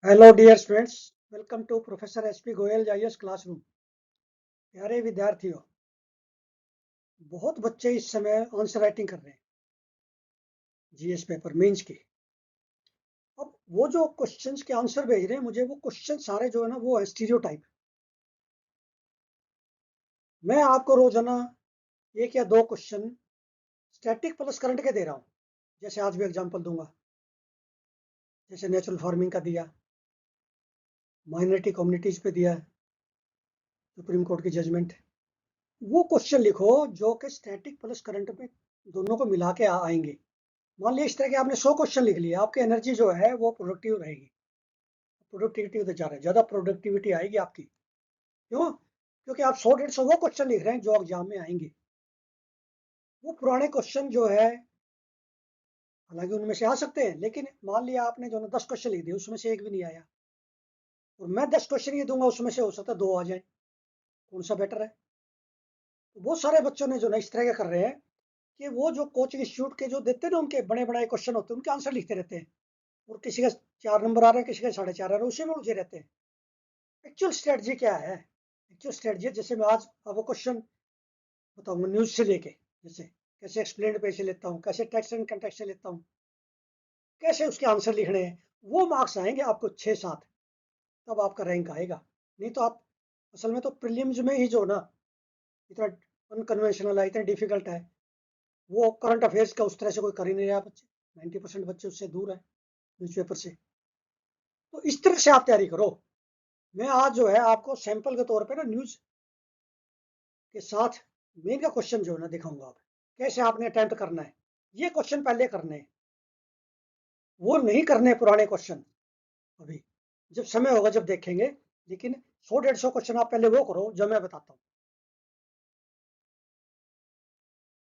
Hello dear students, welcome to professor SP Goyal जाइएस classroom. प्यारे विद्यार्थियों, बहुत बच्चे इस समय आंसर राइटिंग कर रहे हैं जीएस पेपर मेंस की। अब वो जो क्वेश्चंस के आंसर भेज रहे हैं मुझे, वो क्वेश्चन सारे जो है ना वो है स्टीरियोटाइप। मैं आपको रोजाना एक या दो क्वेश्चन स्टैटिक प्लस करंट के दे रहा हूँ। जैसे आज भी एग्जांपल दूंगा, जैसे नेचुरल फार्मिंग का दिया, माइनॉरिटी कम्युनिटीज पे दिया, सुप्रीम कोर्ट की जजमेंट। वो क्वेश्चन लिखो जो कि स्टैटिक प्लस करंट में दोनों को मिला के आएंगे। मान लीजिए इस तरह के आपने 100 क्वेश्चन लिख लिए, आपकी एनर्जी जो है वो प्रोडक्टिव रहेगी। प्रोडक्टिविटी होते जा रहा है, ज़्यादा प्रोडक्टिविटी आएगी आपकी। क्यों? क्योंकि आप 100 150 वो क्वेश्चन लिख रहे हैं जो एग्जाम में आएंगे। वो पुराने क्वेश्चन जो है, हालांकि उनमें से आ सकते हैं, लेकिन मान लिया आपने जो ना 10 क्वेश्चन लिख दिए, उसमें से एक भी नहीं आया, और मैं 10 क्वेश्चन ये दूंगा, उसमें से हो सकता है दो आ जाए। कौन सा बेटर है? तो बहुत सारे बच्चों ने जो ना इस तरह के कर रहे हैं कि वो जो कोचिंग इंस्टीट्यूट के जो देते हैं ना, उनके बड़े बड़े क्वेश्चन होते हैं, उनके आंसर लिखते रहते हैं। और किसी का 4 नंबर आ रहे हैं, किसी का 4.5 आ रहे हैं, उसी में उलझे रहते हैं। एक्चुअल स्ट्रेटजी क्या है? एक्चुअल स्ट्रेटजी, जैसे मैं आज आपको क्वेश्चन बताऊंगा न्यूज से लेके, जैसे कैसे एक्सप्लेन पे से लेता हूँ, कैसे टेक्स्ट एंड कंटेक्स्ट से लेता हूँ, कैसे उसके आंसर लिखने हैं। वो मार्क्स आएंगे आपको 6 7, तब आपका रैंक आएगा। नहीं तो आप, असल में तो प्रीलिम्स में ही जो ना इतना अनकन्वेंशनल है, इतना डिफिकल्ट है, वो करंट अफेयर्स का उस तरह से कोई कर ही नहीं रहा बच्चे। 90% बच्चे उससे दूर है, न्यूज़पेपर से। तो इस तरह से आप तैयारी करो। मैं आज जो है आपको सैंपल के तौर पे ना न्यूज के साथ मेन का क्वेश्चन जो है ना दिखाऊंगा। आप कैसे आपने अटेम्प्ट करना है, ये क्वेश्चन पहले करने हैं, वो नहीं करने पुराने क्वेश्चन अभी। जब समय होगा जब देखेंगे। लेकिन 100 150 क्वेश्चन आप पहले वो करो जो मैं बताता हूँ।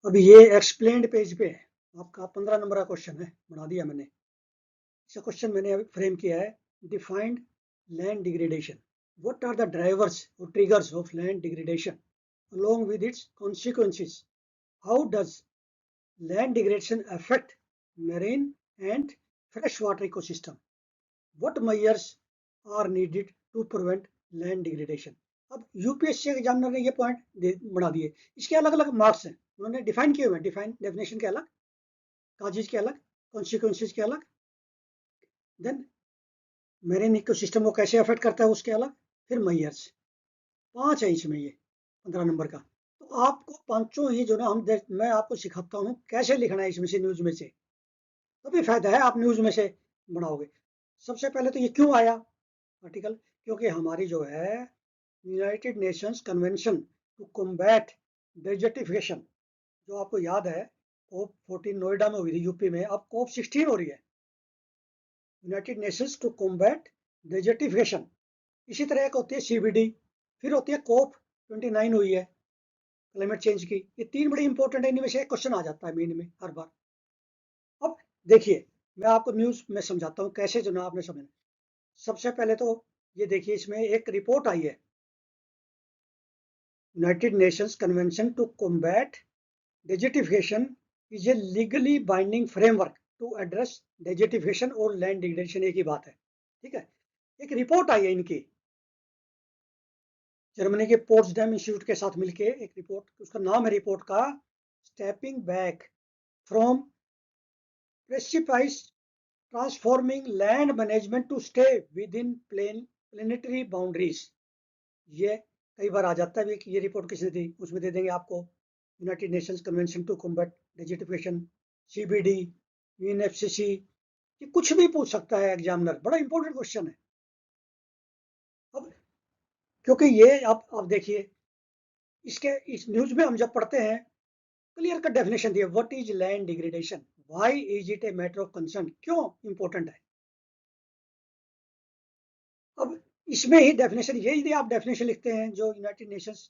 अभी ये एक्सप्लेन्ड पेज पे है, आपका 15 नंबर का क्वेश्चन है, बना दिया मैंने। इसका क्वेश्चन मैंने अभी फ्रेम किया है। Defined land degradation, what are the drivers or triggers of land degradation along with its consequences? How does land degradation affect marine and freshwater ecosystem? What measures are needed to prevent land degradation? अब UPSC examiner ने ये point बना दिए। इसके अलग अलग marks हैं, उन्होंने डिफाइन किए हुए हैं। डिफाइन डेफिनेशन के अलग, काजेज के अलग, कॉन्सिक्वेंसेज के अलग, देन मेरीन इकोसिस्टम को कैसे अफेक्ट करता है उसके अलग, फिर मेजर्स। 5 है इसमें, ये 15 नंबर का। तो आपको पांचों ही जो ना मैं आपको सिखाता हूँ कैसे लिखना है इसमें से, न्यूज में से। तभी फायदा है आप न्यूज में से बनाओगे। सबसे पहले तो ये क्यों आया आर्टिकल? क्योंकि हमारी जो है United Nations convention to combat desertification, जो आपको याद है कोप 14 नोएडा में हुई थी यूपी में, अब कोप 16 हो रही है, United Nations to combat desertification. इसी तरह एक होती है सीबीडी, फिर होती है कोप 29 हुई है क्लाइमेट चेंज की। ये तीन बड़ी इंपॉर्टेंट है, इनमें से एक क्वेश्चन आ जाता है मेन में हर बार। अब देखिए, मैं आपको न्यूज में समझाता हूँ कैसे जो ना आपने समझना। सबसे पहले तो ये देखिए, इसमें एक रिपोर्ट आई है, United Nations convention to combat desertification is a legally binding framework to address desertification और लैंड डिग्रेडेशन, एक ही बात है। ठीक है, एक रिपोर्ट आई है इनकी, जर्मनी के पोट्सडैम इंस्टीट्यूट के साथ मिलके एक रिपोर्ट, उसका नाम है रिपोर्ट का stepping back from precipice transforming land management to stay within planetary boundaries. ये कई बार आ जाता है कि ये रिपोर्ट किसने दी, उसमें दे देंगे आपको United Nations convention to combat desertification, CBD, UNFCC. ये कुछ भी पूछ सकता है एग्जामिनर, बड़ा इंपॉर्टेंट क्वेश्चन है। अब क्योंकि ये आप देखिए, इसके इस न्यूज में हम जब पढ़ते हैं, क्लियर कट डेफिनेशन दिया, what is land degradation, why is it a matter of concern, क्यों इंपॉर्टेंट है। अब इसमें ही डेफिनेशन, ये यदि आप डेफिनेशन लिखते हैं जो यूनाइटेड नेशंस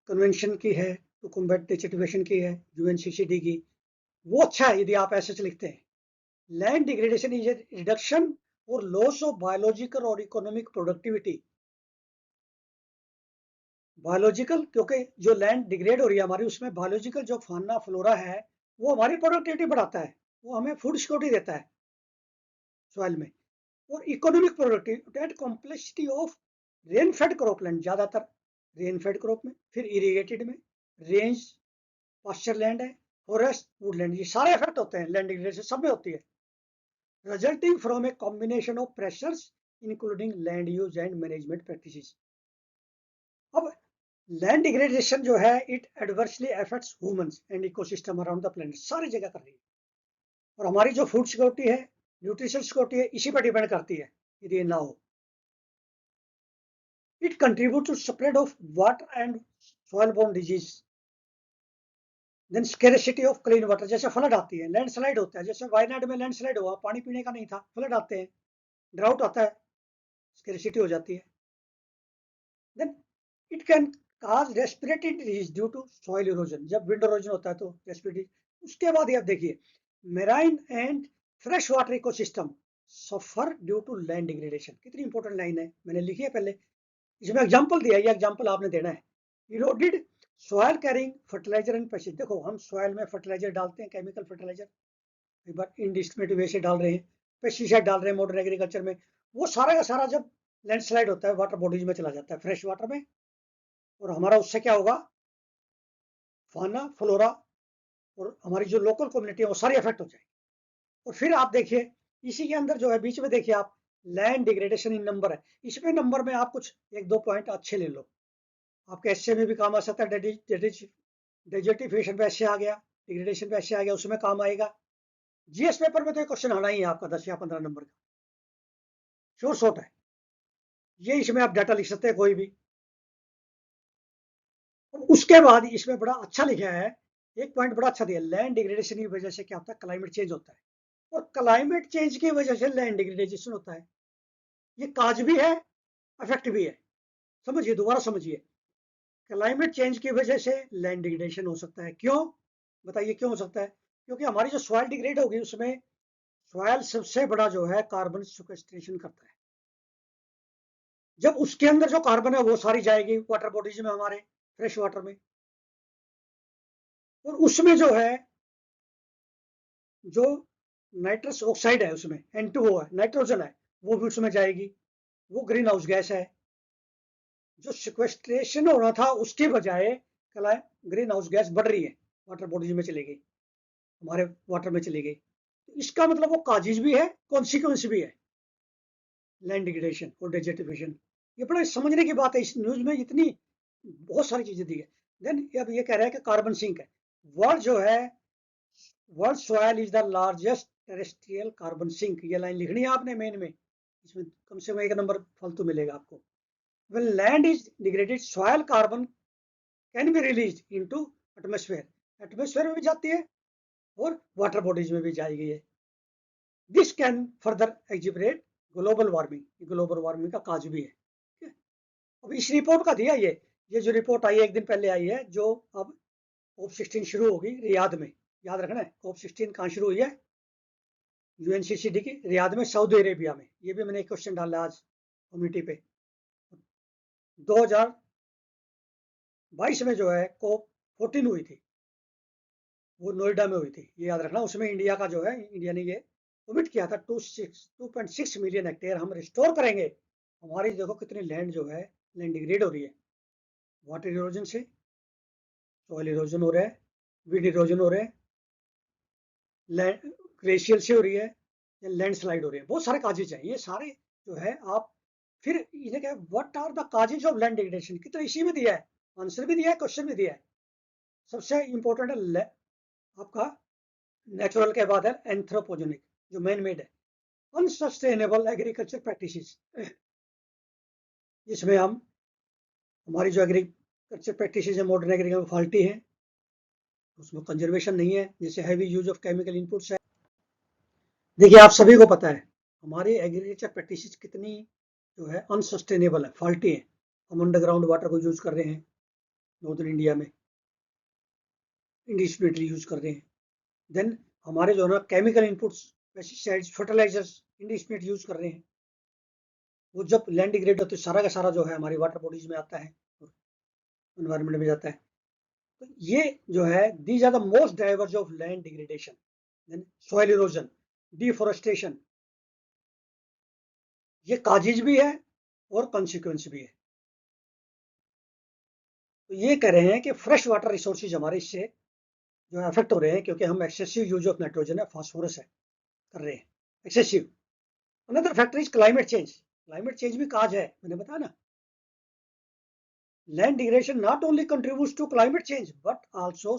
कन्वेंशन की है टू कॉम्बैट डेजर्टिफिकेशन की है, यूएनसीसीडी की, वो अच्छा है यदि आप ऐसे लिखते हैं। Land degradation is a reduction और लॉस ऑफ बायोलॉजिकल और इकोनॉमिक प्रोडक्टिविटी। बायोलॉजिकल, क्योंकि जो लैंड डिग्रेड हो रही है हमारी, उसमें बायोलॉजिकल जो फाना फ्लोरा है वो हमारी प्रोडक्टिविटी बढ़ाता है, वो हमें फूड सिक्योरिटी देता है सॉइल में। और economic productivity and complexity of rain fade cropland, ज्यादातर रेन फेड क्रॉप में, फिर इरीगेटेड में, रेंज पास्चर लैंड है, फॉरेस्ट वुडलैंड, ये सारे इफेक्ट होते हैं लैंड डिग्रेडेशन, सब में होती है, resulting from a combination of pressures including land use and management practices. अब लैंड डिग्रेडेशन जो है it adversely affects humans and ecosystem around the planet, सारी जगह कर रही है, और हमारी जो फूड सिक्योरिटी है, न्यूट्रिशन सिक्योरिटी है, इसी पर डिपेंड करती है यदि ये ना हो। It contribute to spread of water and soil borne disease, then scarcity of clean water, जैसे फ्लड आती है, लैंडस्लाइड होता है, जैसे वायनाड में लैंडस्लाइड हुआ, पानी पीने का नहीं था, फ्लड आते हैं, ड्राउट आता है, स्केर्सिटी हो जाती है। Then it can cause respiratory disease due to soil erosion, जब विंड इरोजन होता है तो रेस्पिरेटरी। उसके बाद ये आप देखिए, marine and fresh water ecosystem suffer due to land degradation, कितनी इंपॉर्टेंट लाइन है, मैंने लिखी है पहले, इसमें एग्जांपल दिया है, ये एग्जांपल आपने देना है। Eroded soil carrying fertiliser and pesticide, देखो हम सॉइल में फर्टिलाइजर डालते हैं, केमिकल फर्टिलाइजर, एक बार इंडिस्क्रिमिनेट वे से डाल रहे हैं, पेस्टिसाइड डाल रहे हैं मॉडर्न एग्रीकल्चर में, वो सारा का सारा जब लैंडस्लाइड होता है वाटर बॉडीज में चला जाता है, फ्रेश वाटर में, और हमारा उससे क्या होगा, फाना फ्लोरा और हमारी जो लोकल कम्युनिटी है वो सारी इफेक्ट हो जाएगी। और फिर आप देखिए इसी के अंदर जो है बीच में देखिए आप, लैंड डिग्रेडेशन इन नंबर है, इसमें नंबर में आप कुछ एक दो पॉइंट अच्छे ले लो, आपके एसए में भी काम आ सकता है, डेजर्टिफिकेशन पे एसए आ गया, डिग्रेडेशन पे एसए आ गया, उसमें काम आएगा। जीएस पेपर में तो एक क्वेश्चन आना ही है आपका 10 या 15 नंबर का, श्योर शॉट है ये, इसमें आप डाटा लिख सकते हैं कोई भी। और उसके बाद इसमें बड़ा अच्छा लिखा है, एक पॉइंट बड़ा अच्छा दिया, लैंड डिग्रेडेशन की वजह से क्या होता है, क्लाइमेट चेंज होता है, और क्लाइमेट चेंज की वजह से लैंड डिग्रेडेशन होता है, ये काज भी है, इफेक्ट भी है। समझिए, दोबारा समझिए, क्लाइमेट चेंज की वजह से लैंड डिग्रेडेशन हो सकता है, क्यों, बताइए क्यों हो सकता है, क्योंकि हमारी जो सॉइल डिग्रेड होगी उसमें सॉइल सबसे बड़ा जो है कार्बन सिक्वेस्ट्रेशन करता है, जब उसके अंदर जो कार्बन है वो सारी जाएगी वाटर बॉडीज में, हमारे फ्रेश वाटर में, और उसमें जो है जो नाइट्रस ऑक्साइड है उसमें N2O है, नाइट्रोजन है, वो भी उसमें जाएगी, वो ग्रीन हाउस गैस है, जो सिक्वेस्ट्रेशन होना था उसके बजाय ग्रीन हाउस गैस बढ़ रही है, वाटर बॉडीज में चली गई, हमारे वाटर में चली गई, तो इसका मतलब वो काजिज भी है, कॉन्सिक्वेंस भी है, लैंड डिग्रेडेशन और डेजर्टिफिकेशन। ये बड़ा समझने की बात है, इस न्यूज में इतनी बहुत सारी चीजें दी है। देन अब ये कह रहा है कि कार्बन सिंक है, वर्ल्ड जो है, world soil is the largest terrestrial carbon sink, ये लाइन लिखनी है आपने मेन में, इसमें कम से कम एक नंबर फालतू मिलेगा आपको। when land is degraded soil carbon can be released into atmosphere, atmosphere में भी जाती है और वाटर बॉडीज में भी जाएगी ये, this can further exacerbate global warming, global warming का काज भी है। अब इस रिपोर्ट का दिया ये जो रिपोर्ट आई है एक दिन पहले आई है, जो अब COP16 शुरू होगी रियाद में, याद रखना है COP16 कहाँ शुरू हुई है, UNCCD की रियाद में, सऊदी अरेबिया में, ये भी मैंने एक क्वेश्चन डाला आज कम्युनिटी पे। 2022 में जो है COP14 हुई थी, वो नोएडा में हुई थी, ये याद रखना, उसमें इंडिया का जो है, इंडिया ने ये कमिट किया था 2.6 मिलियन हेक्टेयर हम रिस्टोर करेंगे। हमारी देखो कितनी लैंड जो है, लैंड डिग्रेड हो रही है, वाटर इरोजन से, सॉइल इरोजन हो रहा है, विंड इरोजन हो रहा है, ग्लेशियर से हो रही है, लैंडस्लाइड हो रही है, बहुत सारे काजेज हैं ये सारे जो है। आप फिर इन्हें क्या, what are the causes of land degradation, कितना इसी में दिया है, आंसर भी दिया है, क्वेश्चन भी दिया है। सबसे इंपॉर्टेंट है आपका नेचुरल के बाद है एंथ्रोपोजेनिक, जो मैन मेड है, अनसस्टेनेबल एग्रीकल्चर प्रैक्टिसेस, जिसमें हम हमारी जो एग्रीकल्चर प्रैक्टिसेस है मॉडर्न एग्रीकल्चर फॉल्टी है, उसमें कंजर्वेशन नहीं है, जैसे heavy use of chemical inputs है। देखिए आप सभी को पता है हमारी एग्रीकल्चर प्रैक्टिसेस कितनी जो है अनसस्टेनेबल है, फॉल्टी है, हम अंडरग्राउंड वाटर को यूज कर रहे हैं, नॉर्दर्न इंडिया में इंडिस्क्रिमिनेटली यूज कर रहे हैं। देन हमारे जो है ना chemical inputs, pesticides, fertilisers indiscriminate use कर रहे हैं, वो जब लैंड डिग्रेड होते सारा का सारा जो है हमारी वाटर बॉडीज में आता है, एनवायरमेंट में जाता है। तो ये जो है these are the most drivers of land degradation, then soil erosion, deforestation, ये काजिज भी है और कॉन्सिक्वेंस भी है। तो ये कह रहे हैं कि फ्रेश वाटर रिसोर्सेज हमारे इससे जो है अफेक्ट हो रहे हैं, क्योंकि हम एक्सेसिव यूज ऑफ नाइट्रोजन है, फास्फोरस है, कर रहे हैं excessive. Another factor is climate change. Climate change भी काज है, मैंने बताया ना। Land degradation not only contributes to climate change but also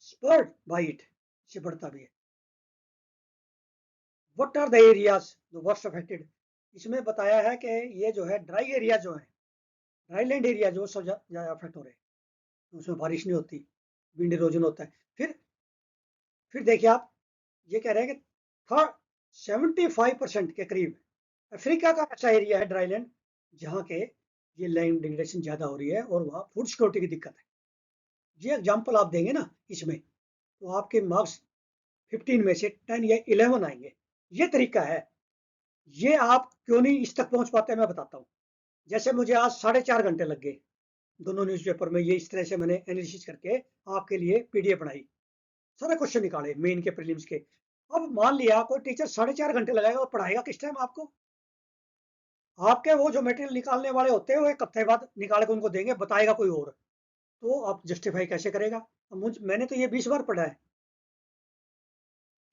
spurred by it, इससे बढ़ता भी है। What are the areas the worst affected? इसमें बताया है कि ये जो है ड्राई एरिया जो है, ड्राई लैंड एरिया जो सब ज्यादा अफेक्ट हो रहे हैं, उसमें बारिश नहीं होती, विंड इरोजन होता है। फिर देखिए आप, ये कह रहे हैं कि 75% के करीब अफ्रीका का ऐसा एरिया है ड्राई लैंड जहाँ के ये लैंड डिग्रेडेशन ज्यादा हो रही है और वहाँ फूड सिक्योरिटी की दिक्कत है। ये एग्जाम्पल आप देंगे ना इसमें, तो आपके मार्क्स 15 में से 10 या 11 आएंगे। ये तरीका है। ये आप क्यों नहीं इस तक पहुंच पाते, मैं बताता हूँ। जैसे मुझे आज 4.5 घंटे लग गए दोनों न्यूज़पेपर में, ये इस तरह से मैंने एनालिसिस करके आपके लिए पीडीएफ बनाई, सारे क्वेश्चन निकाले मेन के प्रीलिम्स के। अब मान लिया कोई टीचर 4.5 घंटे लगाएगा और पढ़ाएगा किस टाइम आपको? आपके वो जो मटेरियल निकालने वाले होते हैं वो एक हफ्ते बाद निकाल के उनको देंगे, बताएगा कोई और। तो आप जस्टिफाई कैसे करेगा? अब मैंने तो ये 20 बार पढ़ा है,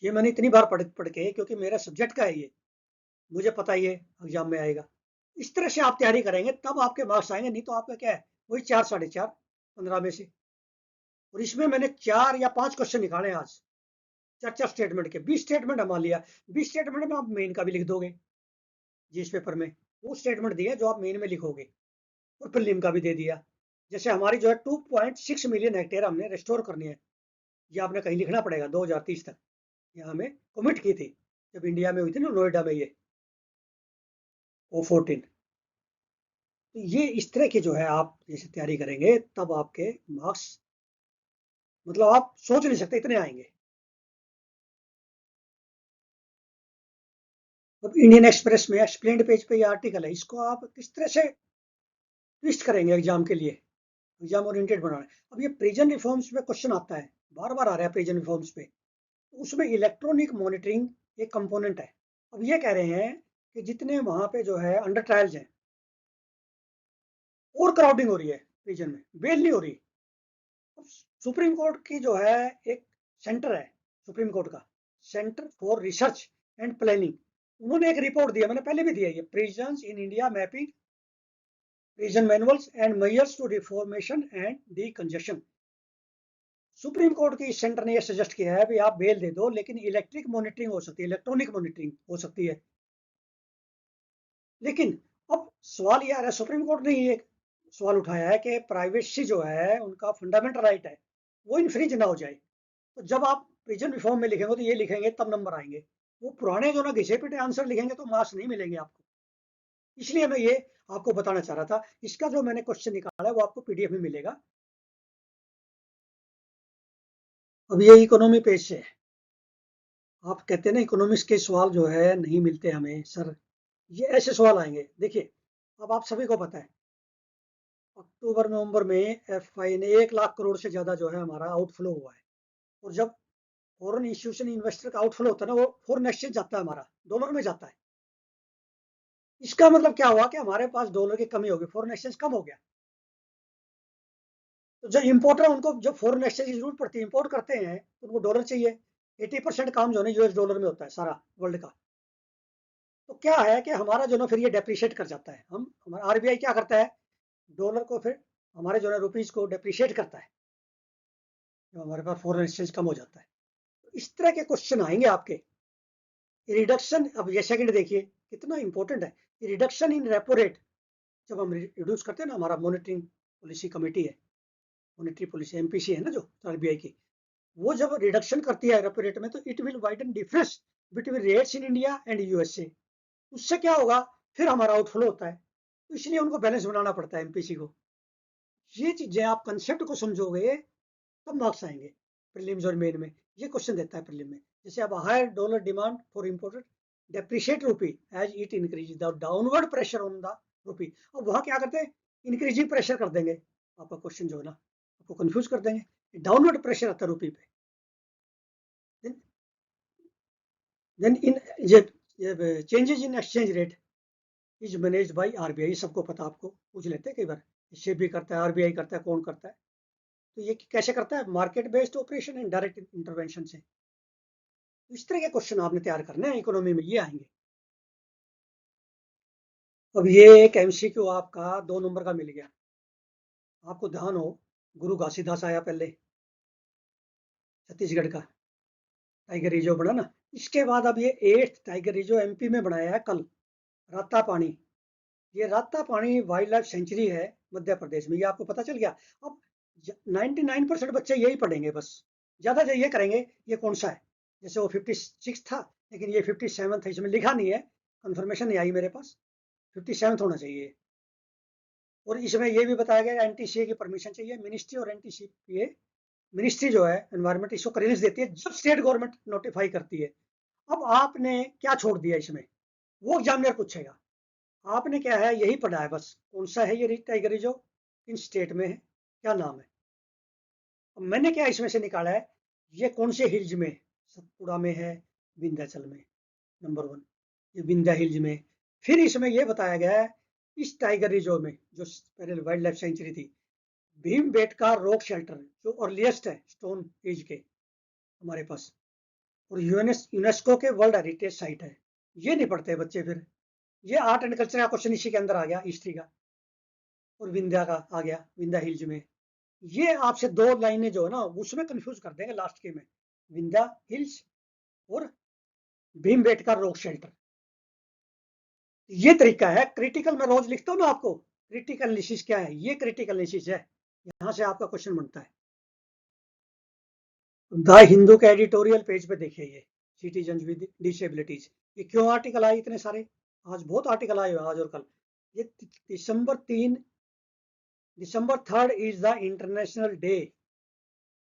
ये मैंने इतनी बार पढ़ के, क्योंकि मेरा सब्जेक्ट का है ये, मुझे पता ही है एग्जाम में आएगा। इस तरह से आप तैयारी करेंगे तब आपके मार्क्स आएंगे, नहीं तो आपका क्या है, वही 4, 4.5, 15 में से। और इसमें मैंने 4 या 5 क्वेश्चन निकाले आज, चार स्टेटमेंट के। 20 स्टेटमेंट मान लिया, 20 स्टेटमेंट में आप मेन का भी लिख दोगे जिस पेपर में, वो स्टेटमेंट दिए जो आप मेन में लिखोगे, और प्रीलिम का भी दे दिया। जैसे हमारी जो है 2.6 मिलियन हेक्टेयर हमने रिस्टोर करनी है, ये आपने कहीं लिखना पड़ेगा 2030 तक, ये हमें कमिट की थी जब इंडिया में हुई थी ना, नोएडा में ये O14। तो ये इस तरह के जो है आप जैसे तैयारी करेंगे तब आपके मार्क्स, मतलब आप सोच नहीं सकते इतने आएंगे। अब इंडियन एक्सप्रेस में एक्सप्लेन्ड पेज पे ये आर्टिकल है, इसको आप किस तरह से ट्विस्ट करेंगे एग्जाम के लिए, एग्जाम ओरिएंटेड बनाना है। अब ये प्रिजन रिफॉर्म्स पे क्वेश्चन आता है, बार बार आ रहा है प्रिजन रिफॉर्म्स पे, तो उसमें इलेक्ट्रॉनिक मॉनिटरिंग एक कंपोनेंट है। अब ये कह रहे हैं कि जितने वहां पे जो है अंडर ट्रायल्स हैं, और क्राउडिंग हो रही है प्रिजन में, बेल नहीं हो रही। सुप्रीम कोर्ट की जो है एक सेंटर है, सुप्रीम कोर्ट का centre for research and planning, उन्होंने एक रिपोर्ट दिया, मैंने पहले भी दिया, ये prisons in India mapping prison manuals and measures to reformation and decongestion. Supreme Court की सेंटर ने यह सजेस्ट किया है कि आप बेल दे दो, लेकिन इलेक्ट्रिक मॉनिटरिंग हो सकती है, इलेक्ट्रॉनिक मॉनिटरिंग हो सकती है। लेकिन अब सवाल यह आ रहा है, सुप्रीम कोर्ट ने ये सवाल उठाया है कि प्राइवेसी जो है उनका फंडामेंटल राइट है, वो इन्फ्रिंज ना हो जाए। तो जब आप प्रिजन रिफॉर्म में लिखेंगे तो ये लिखेंगे तब नंबर आएंगे, वो पुराने जो ना घिसे पिटे आंसर लिखेंगे तो मार्क्स नहीं मिलेंगे आपको। इसलिए मैं ये आपको बताना चाह रहा था। इसका जो मैंने क्वेश्चन निकाला है वो आपको पीडीएफ में मिलेगा। अब ये इकोनॉमी पेज से है। आप कहते हैं ना इकोनॉमिक्स के सवाल जो है नहीं मिलते हमें सर, ये ऐसे सवाल आएंगे। देखिए, अब आप सभी को पता है अक्टूबर नवंबर में एफआई ने 1 लाख करोड़ से ज्यादा जो है हमारा आउटफ्लो हुआ है। और जब फॉरेन इंस्टीट्यूशन इन्वेस्टर का आउटफ्लो होता है ना, वो फॉरेन एक्सचेंज जाता है, हमारा डॉलर में जाता है। इसका मतलब क्या हुआ कि हमारे पास डॉलर की कमी होगी, फॉरेन एक्सचेंज कम हो गया। तो जो इम्पोर्टर, उनको जब फॉरेन एक्सचेंज की जरूरत पड़ती है, इंपोर्ट करते हैं, तो उनको डॉलर चाहिए। 80% काम जो है यूएस डॉलर में होता है सारा वर्ल्ड का। तो क्या है कि हमारा जो ना फिर ये डेप्रिशिएट कर जाता है, हम हमारा आरबीआई क्या करता है, डॉलर को फिर हमारे जो है रुपीज को डेप्रिशिएट करता है, जब हमारे पास फॉरेन एक्सचेंज कम हो जाता है। तो इस तरह के क्वेश्चन आएंगे आपके। रिडक्शन, अब ये सेकंड देखिए कितना इंपॉर्टेंट है, रिडक्शन इन रेपो रेट। जब हम रिड्यूस करते हैं ना, हमारा मॉनिटरिंग पॉलिसी कमेटी है, मॉनिटरी पॉलिसी एमपीसी है ना जो आरबीआई की, वो जब रिडक्शन करती है रेपो रेट में, तो it will widen difference between rates in India and USA. उससे क्या होगा, फिर हमारा आउटफ्लो होता है, तो इसलिए उनको बैलेंस बनाना पड़ता है एमपीसी को। ये चीजें आप कंसेप्ट को समझोगे तब मार्क्स आएंगे प्रीलिम्स और मेन में। ये क्वेश्चन देता है प्रीलिम में, जैसे अब higher dollar demand for imported depreciate rupee as it increase the downward pressure on the rupee. अब वहां क्या करते हैं, इंक्रीजिंग प्रेशर कर देंगे, आपका क्वेश्चन जो है ना आपको कंफ्यूज कर देंगे, डाउनवर्ड प्रेशर आता है रूपी पे। देन इन ये ये changes in exchange rate is manage by RBI, सबको पता, आपको पूछ लेते हैं कई बार, इससे भी करता है, आरबीआई करता है, कौन करता है। तो ये कैसे करता है? Market based operation and direct intervention से। इस तरह के क्वेश्चन आपने तैयार करने हैं इकोनॉमी में, ये आएंगे। अब ये एक एमसीक्यू आपका 2 नंबर का मिल गया। आपको ध्यान हो, गुरु घासीदास आया पहले, छत्तीसगढ़ का टाइगर रिजर्व बना ना। इसके बाद अब ये 8th टाइगर रिजर्व एमपी में बनाया है कल, राता पानी। ये राता पानी वाइल्ड लाइफ सेंचुरी है मध्य प्रदेश में, ये आपको पता चल गया। अब 99% बच्चे यही पढ़ेंगे बस, ज्यादा जो ये करेंगे ये कौन सा है। जैसे वो 56 था, लेकिन ये 57 था, इसमें लिखा नहीं है, कंफर्मेशन नहीं आई मेरे पास, 57 होना चाहिए। और इसमें ये भी बताया गया एनटीसीए की परमिशन चाहिए, मिनिस्ट्री और एनटीसीए, मिनिस्ट्री जो है एनवायरमेंट इसको क्लियरेंस देती है जब स्टेट गवर्नमेंट नोटिफाई करती है। अब आपने क्या छोड़ दिया इसमें, वो एग्जामिनर पूछेगा। आपने क्या है यही पढ़ा है बस, कौन सा है ये टाइगर रिजर्व, किन स्टेट में है, क्या नाम है। अब मैंने क्या इसमें से निकाला है, ये कौन से हिल्स में, सतपुड़ा में है, विंध्याचल में, नंबर 1, ये विंध्या हिल्स में। फिर इसमें ये बताया गया है इस टाइगर रिजर्व में, जो पहले वाइल्ड लाइफ सेंचुरी थी, भीमबेटका रॉक शेल्टर जो अर्लीस्ट है स्टोन एज के हमारे पास, और यूनेस्को के वर्ल्ड हेरिटेज साइट है। ये नहीं पढ़ते बच्चे फिर। ये आर्ट एंड कल्चर का क्वेश्चन इसी के अंदर आ गया, हिस्ट्री का, और विंध्या का आ गया, विंध्या हिल्स में। ये आपसे 2 लाइनें जो है ना उसमें कंफ्यूज कर देंगे लास्ट के में, विंध्या हिल्स और भीमबेटका रॉक शेल्टर। ये तरीका है क्रिटिकल, मैं रोज लिखता हूँ ना आपको, क्रिटिकल एनालिसिस क्या है, ये क्रिटिकल एनालिसिस है, यहां से आपका क्वेश्चन बनता है। द हिंदू के एडिटोरियल पेज पे देखिए, ये सिटीजन विद डिसेबिलिटीज, ये क्यों आर्टिकल आए इतने सारे, आज बहुत आर्टिकल आए हुए आज और कल। ये दिसंबर 3 is the international day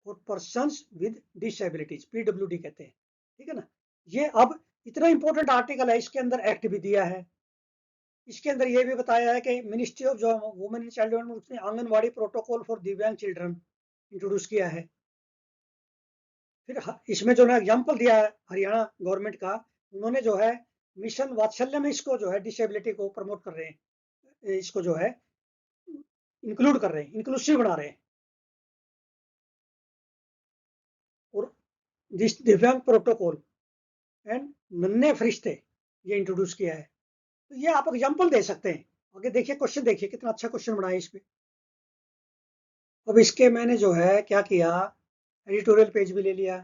for persons with disabilities, PWD कहते हैं, ठीक है ना। ये अब इतना इंपॉर्टेंट आर्टिकल है, इसके अंदर एक्ट भी दिया है। इसके अंदर ये भी बताया है कि मिनिस्ट्री ऑफ जो वुमेन एंड चाइल्ड डेवलपमेंट, उसने आंगनवाड़ी प्रोटोकॉल फॉर दिव्यांग चिल्ड्रन इंट्रोड्यूस किया है। फिर इसमें जो है एग्जाम्पल दिया है हरियाणा गवर्नमेंट का, उन्होंने जो है मिशन वात्सल्य में इसको जो है डिसेबिलिटी को प्रमोट कर रहे हैं, इसको जो है इंक्लूड कर रहे हैं, इंक्लूसिव बना रहे हैं। और दिव्यांग प्रोटोकॉल एंड नन्हे फरिश्ते ये इंट्रोड्यूस किया है। तो ये आप एग्जाम्पल दे सकते हैं। आगे देखिए क्वेश्चन, देखिए कितना अच्छा क्वेश्चन बनाया इस पे। अब इसके मैंने जो है क्या किया, एडिटोरियल पेज भी ले लिया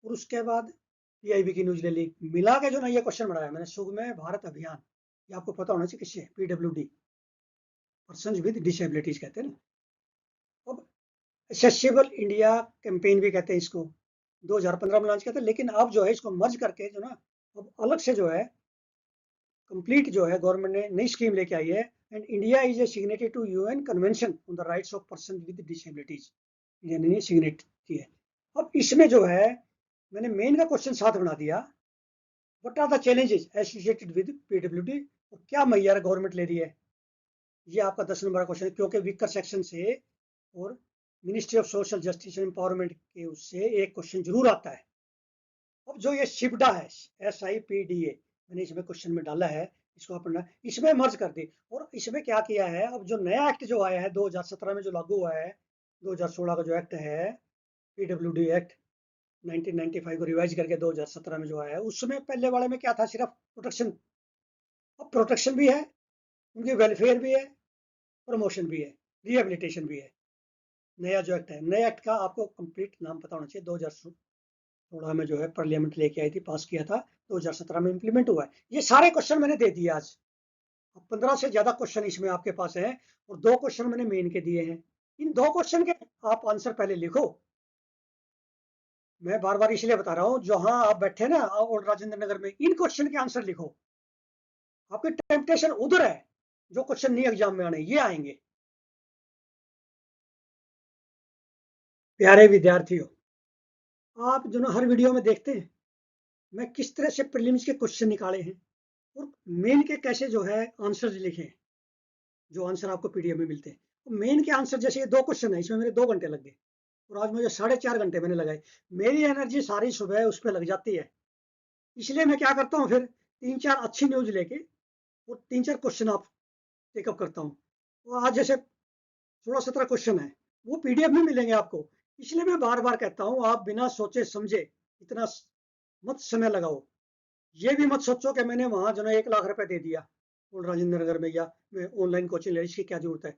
और उसके बाद पीआईबी की न्यूज ले ली, मिला के जो ना ये क्वेश्चन बनाया मैंने, सुगम्य भारत अभियान, ये आपको पता होना चाहिए किससे, पीडब्ल्यूडी, पर्सन विद डिसेबिलिटीज कहते हैं ना। अब एक्सेसिबल इंडिया कैंपेन भी कहते हैं इसको, 2015 में लॉन्च किया था, लेकिन अब जो है इसको मर्ज करके जो ना अब अलग से जो है कंप्लीट जो है गवर्नमेंट ने नई स्कीम लेके आई है। And India is a signatory to UN convention on the rights of person with disabilities, India ने सिग्नेट की है। अब इसमें जो है मैंने मेन का क्वेश्चन साथ बना दिया, what are the challenges associated with PWD, और क्या मैयार गवर्नमेंट ले रही है। ये आपका 10 नंबर का क्वेश्चन है, क्योंकि वीकर सेक्शन से और ministry of social justice and empowerment के उससे एक क्वेश्चन जरूर आता है। अब जो ये शिपडा है, SIPDA, मैंने इसमें क्वेश्चन में डाला है, इसको अपना इसमें मर्ज कर दी। और इसमें क्या किया है, अब जो नया एक्ट जो आया है 2017 में जो लागू हुआ है, 2016 का जो एक्ट है पीडब्ल्यूडी एक्ट 1995 को रिवाइज करके 2017 में जो आया है, उसमें पहले वाले में क्या था, सिर्फ प्रोटेक्शन। अब प्रोटेक्शन भी है, उनकी वेलफेयर भी है, प्रमोशन भी है, रिहेबिलिटेशन भी है। नया जो एक्ट है, नया एक्ट का आपको कंप्लीट नाम पता होना चाहिए, 2016 में जो है पार्लियामेंट लेके आई थी, पास किया था, 2017 में इंप्लीमेंट हुआ है। ये सारे क्वेश्चन मैंने दे दिए आज। अब 15 से ज्यादा क्वेश्चन इसमें आपके पास है, और 2 क्वेश्चन मैंने मेन के दिए हैं। इन 2 क्वेश्चन के आप आंसर पहले लिखो। मैं बार बार इसलिए बता रहा हूँ, जहां आप बैठे ना और राजेंद्र नगर में, इन क्वेश्चन के आंसर लिखो। आपकी टेम्पटेशन उधर है, जो क्वेश्चन नहीं एग्जाम में आने, ये आएंगे। प्यारे विद्यार्थियों, आप जो ना हर वीडियो में देखते हैं मैं किस तरह से प्रीलिम्स के क्वेश्चन निकाले हैं और मेन के कैसे जो है आंसर लिखे हैं, जो आंसर आपको पीडीएफ में मिलते हैं। तो मेन के आंसर जैसे ये 2 क्वेश्चन है, इसमें मेरे 2 घंटे लग गए, और आज मुझे 4.5 घंटे मैंने लगाए। मेरी एनर्जी सारी सुबह उस पर लग जाती है, इसलिए मैं क्या करता हूँ फिर 3-4 अच्छी न्यूज़ लेके और 3-4 क्वेश्चन आप टेकअप करता हूँ। तो आज जैसे 16-17 क्वेश्चन है, वो पीडीएफ में मिलेंगे आपको। इसलिए मैं बार-बार कहता हूँ, आप बिना सोचे समझे इतना मत समय लगाओ। ये भी मत सोचो कि मैंने वहाँ जो है 1 लाख रुपए दे दिया और राजेंद्र नगर में, या मैं ऑनलाइन कोचिंग ले, इसकी क्या जरूरत है।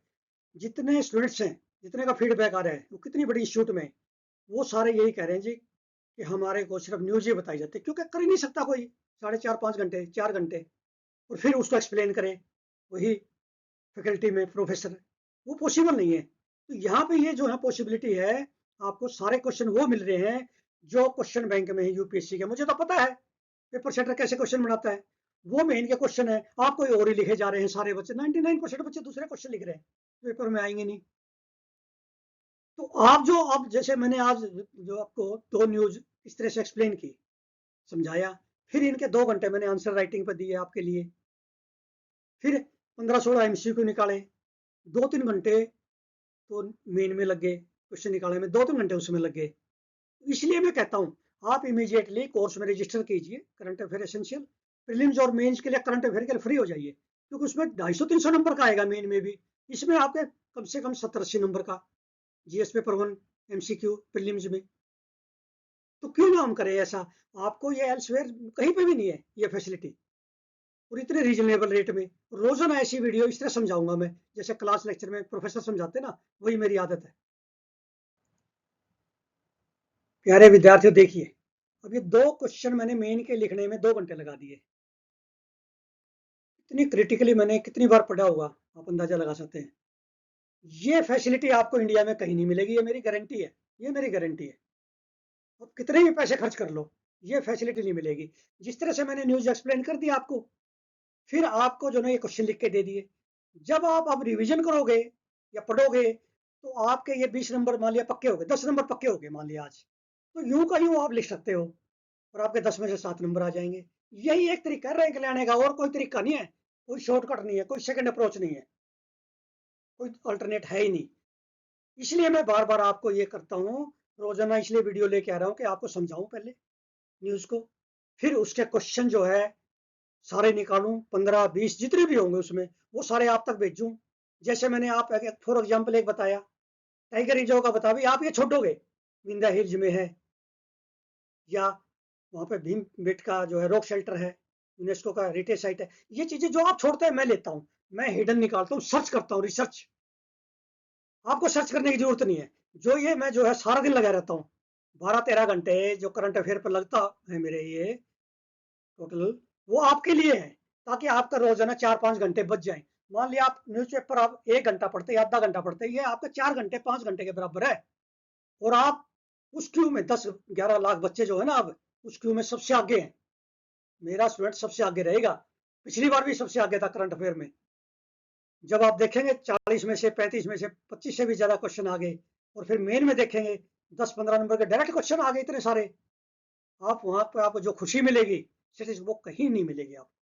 जितने स्टूडेंट्स हैं, जितने का फीडबैक आ रहा है, वो कितनी बड़ी इंस्टीट्यूट में, वो सारे यही कह रहे हैं जी कि हमारे को सिर्फ न्यूज़ ही बताई जाती है, क्योंकि कर ही नहीं सकता कोई 4.5-5 घंटे 4 घंटे और फिर उसको एक्सप्लेन करे वही फैकल्टी में प्रोफेसर, वो पॉसिबल नहीं है। तो यहाँ पे ये जो है पॉसिबिलिटी है, आपको सारे क्वेश्चन वो मिल रहे हैं जो क्वेश्चन बैंक में है यूपीएससी के। मुझे तो पता है पेपर सेटर कैसे क्वेश्चन बनाता है, वो मेन के क्वेश्चन है। आप कोई और ही लिखे जा रहे हैं, सारे बच्चे 99% बच्चे दूसरे क्वेश्चन लिख रहे हैं, पेपर में आएंगे नहीं। तो आप जो, अब जैसे मैंने आज जो आपको 2 न्यूज इस तरह से एक्सप्लेन की, समझाया, फिर इनके 2 घंटे मैंने आंसर राइटिंग पर दिए आपके लिए, फिर 15-16 एमसीक्यू निकाले, 2-3 घंटे तो मेन में लग गए, क्वेश्चन निकालने में 2-3 घंटे उसमें लग गए। इसलिए मैं कहता हूँ, आप इमीडिएटली कोर्स में रजिस्टर कीजिए, करंट अफेयर एसेंशियल। प्रीलिम्स और मेंस के लिए करंट अफेयर के लिए फ्री हो जाइए, क्योंकि उसमें 250-300 नंबर का आएगा मेन में भी। इसमें आपके कम से कम 70-80 नंबर का जीएस पेपर 1 एमसीक्यू प्रीलिम्स में। तो क्यों ना हम करें ऐसा। आपको ये एल्सवेयर कहीं पे भी नहीं है ये फैसिलिटी, और इतने रीजनेबल रेट में। रोजाना ऐसी वीडियो इस तरह समझाऊंगा मैं, जैसे क्लास लेक्चर में प्रोफेसर समझाते ना, वही मेरी आदत है। प्यारे विद्यार्थियों, देखिए, अब ये 2 क्वेश्चन मैंने मेन के लिखने में 2 घंटे लगा दिए। इतनी क्रिटिकली मैंने कितनी बार पढ़ा होगा, आप अंदाजा लगा सकते हैं। ये फैसिलिटी आपको इंडिया में कहीं नहीं मिलेगी, ये मेरी गारंटी है। ये मेरी गारंटी है। आप कितने भी पैसे खर्च कर लो, ये फैसिलिटी नहीं मिलेगी। जिस तरह से मैंने न्यूज एक्सप्लेन कर दिया आपको, फिर आपको जो ना ये क्वेश्चन लिख के दे दिए। जब आप अब रिवीजन करोगे या पढ़ोगे, तो आपके ये 20 नंबर मान लिया पक्के हो गए, 10 नंबर पक्के हो गए मान लिया आज, तो यूं का यूं आप लिख सकते हो, और आपके 10 में से 7 नंबर आ जाएंगे। यही एक तरीका है रैंक लाने का, और कोई तरीका नहीं है, कोई शॉर्टकट नहीं है, कोई सेकंड अप्रोच नहीं है, कोई अल्टरनेट है ही नहीं। इसलिए मैं बार बार आपको ये करता हूँ, रोजाना इसलिए वीडियो लेके आ रहा हूँ कि आपको समझाऊं पहले न्यूज को, फिर उसके क्वेश्चन जो है सारे निकालूं, 15-20 जितने भी होंगे उसमें, वो सारे आप तक भेजूं। जैसे मैंने आप फॉर एग्जाम्पल एक बताया, टाइगर रिजर्व का बता, भी आप ये छोड़ोगे विंध्या हिल्स में है, या वहां पे भीम बेट का जो है रॉक शेल्टर है, यूनेस्को का हेरिटेज साइट है। ये चीजें जो आप छोड़ते हैं मैं लेता हूँ, मैं हिडन निकालता हूँ, सर्च करता हूँ, रिसर्च। आपको सर्च करने की जरूरत नहीं है। जो ये मैं जो है सारा दिन लगा रहता हूँ, 12-13 घंटे जो करंट अफेयर पर लगता है मेरे ये टोटल, वो आपके लिए है, ताकि आपका रोजाना 4-5 घंटे बच जाए। मान लिया आप न्यूज़पेपर आप 1 घंटा पढ़ते या आधा घंटा पढ़ते, ये आपका 4 घंटे 5 घंटे के बराबर है। और आप उस क्यू में 10-11 लाख बच्चे जो है ना, अब उस क्यू में सबसे आगे हैं। मेरा स्टूडेंट सबसे आगे रहेगा, पिछली बार भी सबसे आगे था करंट अफेयर में। जब आप देखेंगे 40 में से 35 में से 25 से भी ज्यादा क्वेश्चन आ गए, और फिर मेन में देखेंगे 10-15 नंबर के डायरेक्ट क्वेश्चन आ गए इतने सारे, आप वहां पर आपको जो खुशी मिलेगी वो कहीं नहीं मिलेगी आपको।